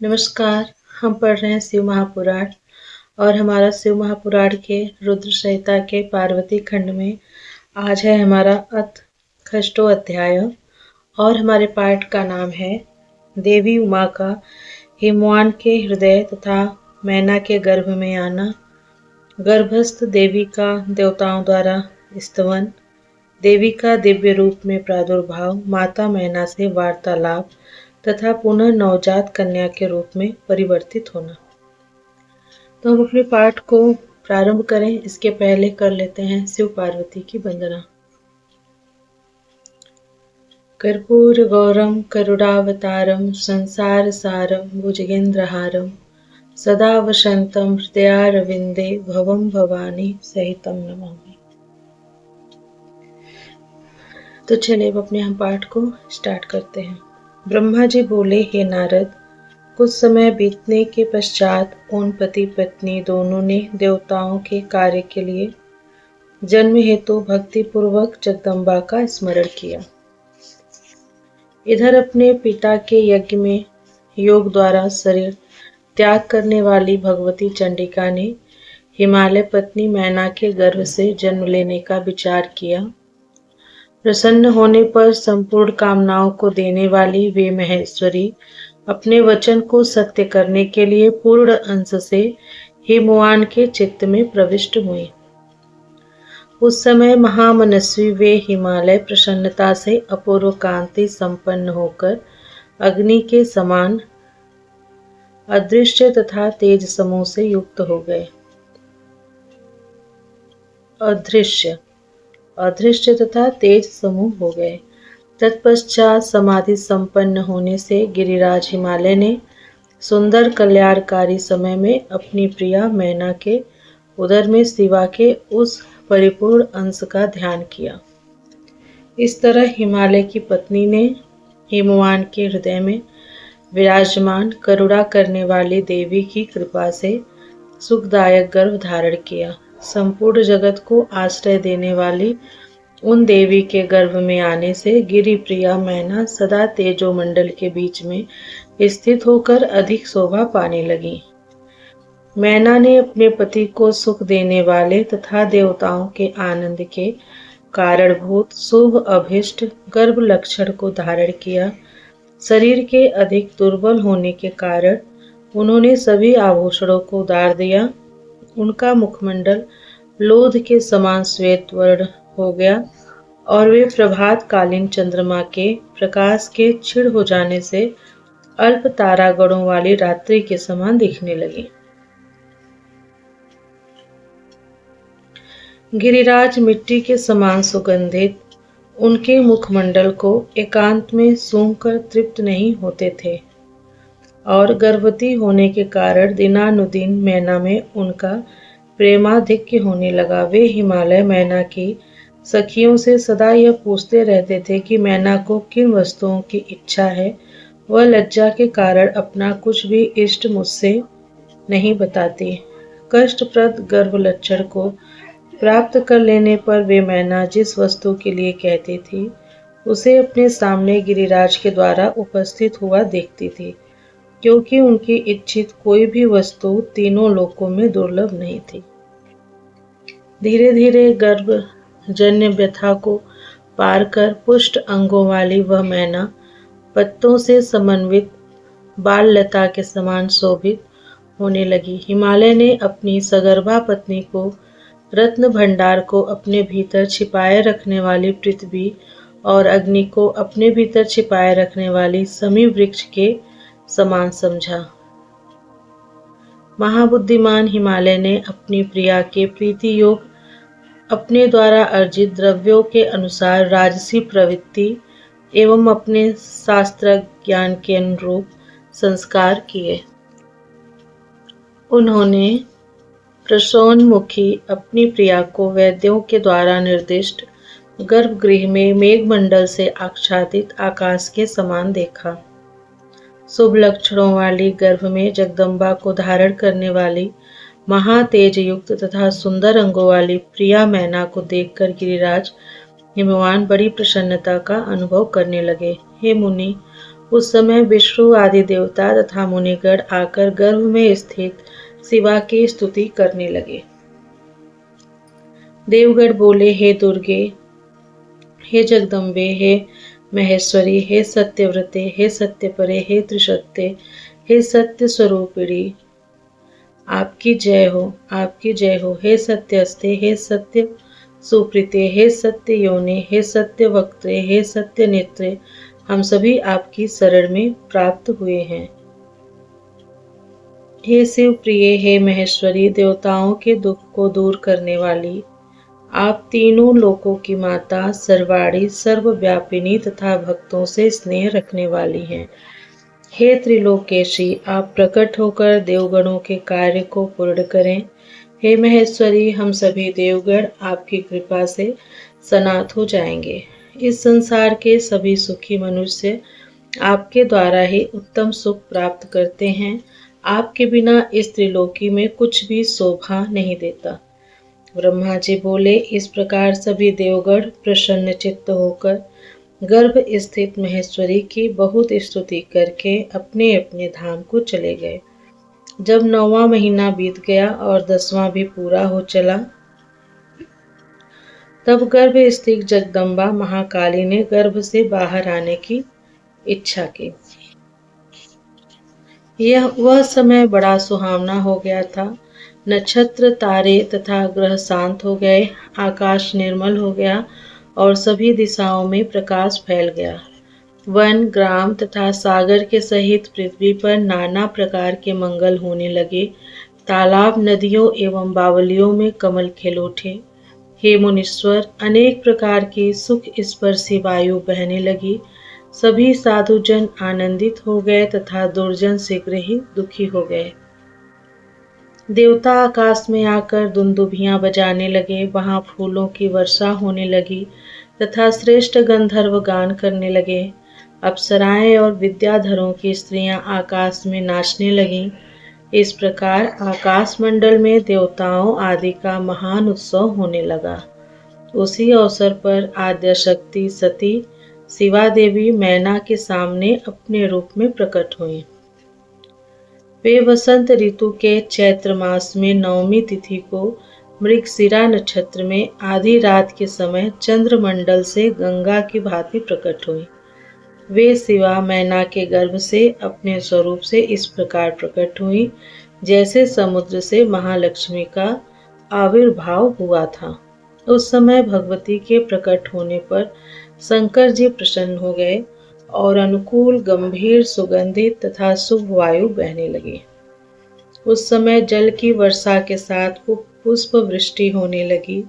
नमस्कार। हम पढ़ रहे हैं शिव महापुराण और हमारा शिव महापुराण के रुद्र संहिता के पार्वती खंड में आज है हमारा अथ खष्टो अध्याय और हमारे पाठ का नाम है देवी उमा का हिमवान के हृदय तथा मैना के गर्भ में आना, गर्भस्थ देवी का देवताओं द्वारा स्तवन, देवी का दिव्य रूप में प्रादुर्भाव, माता मैना से वार्तालाप तथा पुनः नवजात कन्या के रूप में परिवर्तित होना। तो हम अपने पाठ को प्रारंभ करें इसके पहले कर लेते हैं शिव पार्वती की वंदना। कर्पूर गौरम करुणावतारम संसार सारम भुजगेंद्रहारम सदा वसंतम हृदयारविंदे भवम भवानी सहितम नमामि। तो चलिए अब अपने हम पाठ को स्टार्ट करते हैं। ब्रह्मा जी बोले, हे नारद, कुछ समय बीतने के पश्चात उन पति पत्नी दोनों ने देवताओं के कार्य के लिए जन्म हेतु भक्ति पूर्वक जगदम्बा का स्मरण किया। इधर अपने पिता के यज्ञ में योग द्वारा शरीर त्याग करने वाली भगवती चंडिका ने हिमालय पत्नी मैना के गर्भ से जन्म लेने का विचार किया। प्रसन्न होने पर संपूर्ण कामनाओं को देने वाली वे महेश्वरी अपने वचन को सत्य करने के लिए पूर्ण अंश से हिमवान के चित्त में प्रविष्ट हुई। उस समय महामनस्वी वे हिमालय प्रसन्नता से अपूर्व कांति संपन्न होकर अग्नि के समान अदृश्य तथा तेज समूह से युक्त हो गए। अदृश्य तथा तेज समूह हो गए। तत्पश्चात समाधि संपन्न होने से गिरिराज हिमालय ने सुंदर कल्याणकारी समय में अपनी प्रिया मैना के उदर में शिवा के उस परिपूर्ण अंश का ध्यान किया। इस तरह हिमालय की पत्नी ने हिमवान के हृदय में विराजमान करुणा करने वाली देवी की कृपा से सुखदायक गर्भ धारण किया। संपूर्ण जगत को आश्रय देने वाली उन देवी के गर्भ में आने से गिरि प्रिया मैना सदा तेजोमंडल के बीच में स्थित होकर अधिक शोभा पाने लगी। मैना ने अपने पति को सुख देने वाले तथा देवताओं के आनंद के कारणभूत शुभ अभिष्ट गर्भ लक्षण को धारण किया। शरीर के अधिक दुर्बल होने के कारण उन्होंने सभी आभूषणों को उतार दिया। उनका मुखमंडल लोध के समान श्वेत वर्ण हो गया और वे प्रभात कालीन चंद्रमा के प्रकाश के क्षीण हो जाने से अल्प तारागणों वाली रात्रि के समान दिखने लगी। गिरिराज मिट्टी के समान सुगंधित उनके मुखमंडल को एकांत में सूंघकर तृप्त नहीं होते थे और गर्भवती होने के कारण दिनानुदिन मैना में उनका प्रेमाधिक्य होने लगा। वे हिमालय मैना की सखियों से सदा यह पूछते रहते थे कि मैना को किन वस्तुओं की इच्छा है। वह लज्जा के कारण अपना कुछ भी इष्ट मुझसे नहीं बताती। कष्टप्रद गर्भ लक्षण को प्राप्त कर लेने पर वे मैना जिस वस्तु के लिए कहती थी उसे अपने सामने गिरिराज के द्वारा उपस्थित हुआ देखती थी, क्योंकि उनकी इच्छित कोई भी वस्तु तीनों लोकों में दुर्लभ नहीं थी। धीरे धीरे गर्भजन्य व्यथा को पार कर पुष्ट अंगों वाली वह मैना पत्तों से समन्वित बाल लता के समान शोभित होने लगी। हिमालय ने अपनी सगर्भा पत्नी को रत्न भंडार को अपने भीतर छिपाए रखने वाली पृथ्वी और अग्नि को अपने भीतर छिपाए रखने वाली समी वृक्ष के समान समझा। महाबुद्धिमान हिमालय ने अपनी प्रिया के प्रीति योग अपने द्वारा अर्जित द्रव्यों के अनुसार राजसी प्रवृत्ति एवं अपने शास्त्र ज्ञान के अनुरूप संस्कार किए। उन्होंने प्रसोन्मुखी अपनी प्रिया को वैद्यों के द्वारा निर्दिष्ट गर्भगृह में मेघमंडल से आच्छादित आकाश के समान देखा। शुभ लक्षणों वाली गर्भ में जगदम्बा को धारण करने वाली महातेज युक्त तथा सुंदर अंगों वाली प्रिया मैना को देखकर गिरिराज हिमवान बड़ी प्रसन्नता का अनुभव करने लगे। हे मुनि, उस समय विष्णु आदि देवता तथा मुनिगण आकर गर्भ में स्थित शिवा की स्तुति करने लगे। देवगण बोले, हे दुर्गे, हे जगदम्बे, हे महेश्वरी, हे सत्यव्रते, हे सत्यपरे, हे त्रिशक्ते, हे सत्य स्वरूपिणी, आपकी जय हो, आपकी जय हो। हे सत्यस्ते, हे सत्य सुप्रीते, हे सत्य योनि, हे सत्य वक्त्रे, हे सत्य नेत्रे, हम सभी आपकी शरण में प्राप्त हुए हैं। हे शिव प्रिय, हे महेश्वरी, देवताओं के दुख को दूर करने वाली, आप तीनों लोकों की माता, सर्वाणी, सर्वव्यापिनी तथा भक्तों से स्नेह रखने वाली हैं। हे त्रिलोकेशी, आप प्रकट होकर देवगणों के कार्य को पूर्ण करें। हे महेश्वरी, हम सभी देवगण आपकी कृपा से सनाथ हो जाएंगे। इस संसार के सभी सुखी मनुष्य आपके द्वारा ही उत्तम सुख प्राप्त करते हैं। आपके बिना इस त्रिलोकी में कुछ भी शोभा नहीं देता। ब्रह्मा जी बोले, इस प्रकार सभी देवगण प्रसन्न चित्त होकर गर्भ स्थित महेश्वरी की बहुत स्तुति करके अपने अपने धाम को चले गए। जब 9वां महीना बीत गया और 10वां भी पूरा हो चला, तब गर्भ स्थित जगदम्बा महाकाली ने गर्भ से बाहर आने की इच्छा की। वह समय बड़ा सुहावना हो गया था। नक्षत्र, तारे तथा ग्रह शांत हो गए, आकाश निर्मल हो गया और सभी दिशाओं में प्रकाश फैल गया। वन, ग्राम तथा सागर के सहित पृथ्वी पर नाना प्रकार के मंगल होने लगे। तालाब, नदियों एवं बावलियों में कमल खिल उठे। हे मुनीश्वर, अनेक प्रकार की सुख स्पर्शी वायु बहने लगी। सभी साधुजन आनंदित हो गए तथा दुर्जन शीघ्र ही दुखी हो गए। देवता आकाश में आकर दुंदुभियां बजाने लगे, वहां फूलों की वर्षा होने लगी तथा श्रेष्ठ गंधर्व गान करने लगे। अप्सराएं और विद्याधरों की स्त्रियां आकाश में नाचने लगीं। इस प्रकार आकाश मंडल में देवताओं आदि का महान उत्सव होने लगा। उसी अवसर पर आद्य शक्ति सती शिवा देवी मैना के सामने अपने रूप में प्रकट हुई। वे वसंत ऋतु के चैत्र मास में 9वीं तिथि को मृगशिरा नक्षत्र में आधी रात के समय चंद्रमंडल से गंगा की भांति प्रकट हुई। वे शिवा मैना के गर्भ से अपने स्वरूप से इस प्रकार प्रकट हुई जैसे समुद्र से महालक्ष्मी का आविर्भाव हुआ था। उस समय भगवती के प्रकट होने पर शंकर जी प्रसन्न हो गए और अनुकूल, गंभीर, सुगंधित तथा शुभ वायु बहने लगी। उस समय जल की वर्षा के साथ पुष्प वृष्टि होने लगी।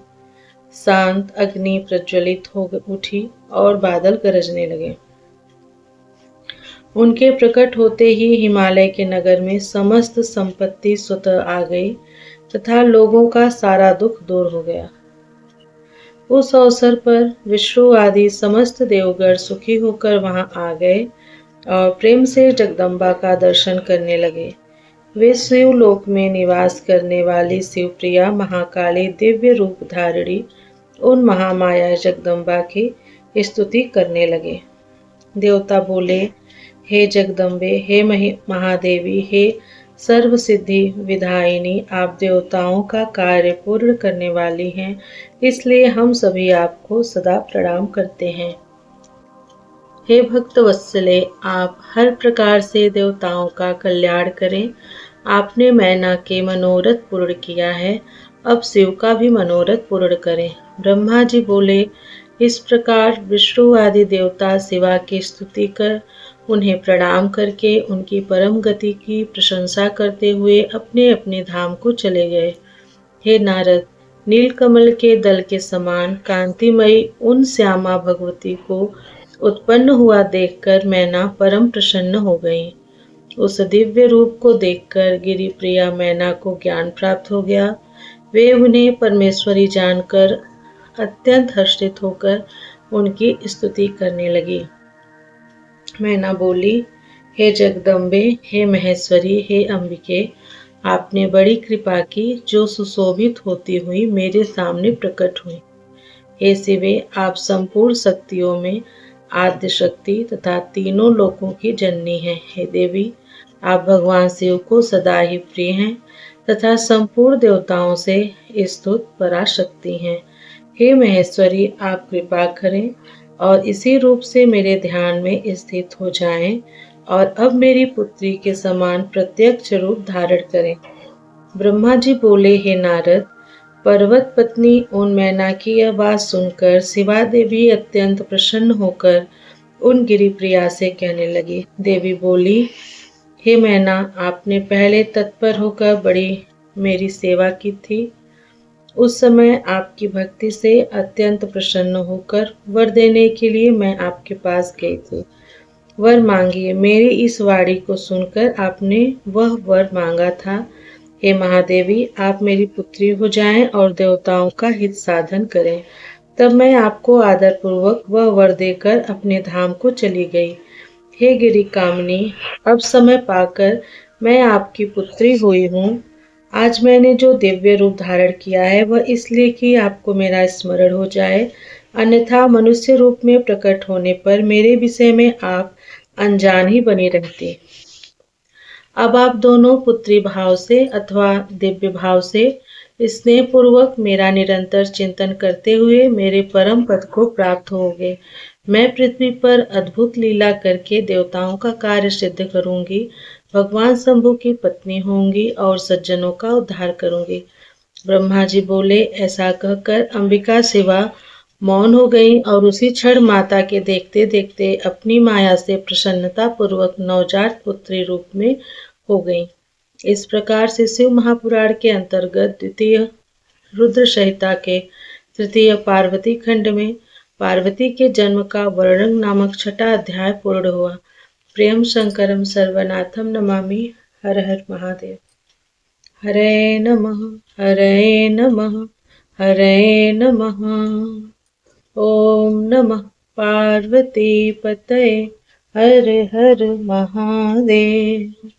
शांत अग्नि प्रज्वलित हो उठी और बादल गरजने लगे। उनके प्रकट होते ही हिमालय के नगर में समस्त संपत्ति स्वतः आ गई तथा लोगों का सारा दुख दूर हो गया। उस अवसर पर विष्णु आदि समस्त देवगण सुखी होकर वहां आ गए और प्रेम से जगदम्बा का दर्शन करने लगे। वे शिव लोक में निवास करने वाली शिवप्रिया महाकाली दिव्य रूप धारिणी उन महामाया जगदम्बा की स्तुति करने लगे। देवता बोले, हे जगदम्बे, हे महादेवी, हे सर्व सिद्धि विधायिनी, आप देवताओं का कार्य पूर्ण करने वाली हैं, इसलिए हम सभी आपको सदा प्रणाम करते हैं। हे भक्त वत्सले, आप हर प्रकार से देवताओं का कल्याण करें। आपने मैना के मनोरथ पूर्ण किया है, अब शिव का भी मनोरथ पूर्ण करें। ब्रह्मा जी बोले, इस प्रकार विष्णु आदि देवता शिवा की स्तुति कर उन्हें प्रणाम करके उनकी परम गति की प्रशंसा करते हुए अपने अपने धाम को चले गए। हे नारद, नीलकमल के दल के समान कांतिमयी उन श्यामा भगवती को उत्पन्न हुआ देखकर मैना परम प्रसन्न हो गई। उस दिव्य रूप को देखकर गिरि प्रिया मैना को ज्ञान प्राप्त हो गया। वे उन्हें परमेश्वरी जानकर अत्यंत हर्षित होकर उनकी स्तुति करने लगी। मैना बोली, हे जगदम्बे, हे महेश्वरी, हे अंबिके, आपने बड़ी कृपा की जो सुशोभित होती हुई मेरे सामने प्रकट हुई। हे शिवे, आप संपूर्ण शक्तियों में आद्य शक्ति तथा तीनों लोकों की जननी हैं। हे देवी, आप भगवान शिव को सदा ही प्रिय हैं तथा संपूर्ण देवताओं से स्तुत पराशक्ति हैं। हे महेश्वरी, आप कृपा करें और इसी रूप से मेरे ध्यान में स्थित हो जाएं और अब मेरी पुत्री के समान प्रत्यक्ष रूप धारण करें। ब्रह्मा जी बोले, हे नारद, पर्वत पत्नी उन मैना की यह बात सुनकर शिवा देवी अत्यंत प्रसन्न होकर उन गिरिप्रिया से कहने लगी। देवी बोली, हे मैना, आपने पहले तत्पर होकर बड़ी मेरी सेवा की थी। उस समय आपकी भक्ति से अत्यंत प्रसन्न होकर वर देने के लिए मैं आपके पास गई थी। वर मांगिए। मेरी इस वाणी को सुनकर आपने वह वर मांगा था। हे महादेवी, आप मेरी पुत्री हो जाएं और देवताओं का हित साधन करें। तब मैं आपको आदर पूर्वक वह वर देकर अपने धाम को चली गई। हे गिरि कामनी, अब समय पाकर मैं आपकी पुत्री हुई हूँ। आज मैंने जो दिव्य रूप धारण किया है वह इसलिए कि आपको मेरा स्मरण हो जाए, अन्यथा मनुष्य रूप में प्रकट होने पर मेरे विषय में आप अनजान ही बनी रहती। अब आप दोनों पुत्री भाव से अथवा दिव्य भाव से स्नेह पूर्वक मेरा निरंतर चिंतन करते हुए मेरे परम पद को प्राप्त होगे। मैं पृथ्वी पर अद्भुत लीला करके देवताओं का कार्य सिद्ध करूंगी, भगवान शंभु की पत्नी होंगी और सज्जनों का उद्धार करूंगी। ब्रह्मा जी बोले, ऐसा कहकर अंबिका शिवा मौन हो गई और उसी क्षण माता के देखते देखते अपनी माया से प्रसन्नता पूर्वक नवजात पुत्री रूप में हो गई। इस प्रकार से शिव महापुराण के अंतर्गत द्वितीय रुद्र संहिता के तृतीय पार्वती खंड में पार्वती के जन्म का वर्णन नामक छठा अध्याय पूर्ण हुआ। प्रियम शंकरम सर्वनाथम नमामि। हर हर महादेव। हरे नमः, हरे नमः, हरे नमः। ओम नमः पार्वती पतये। हर हर महादेव।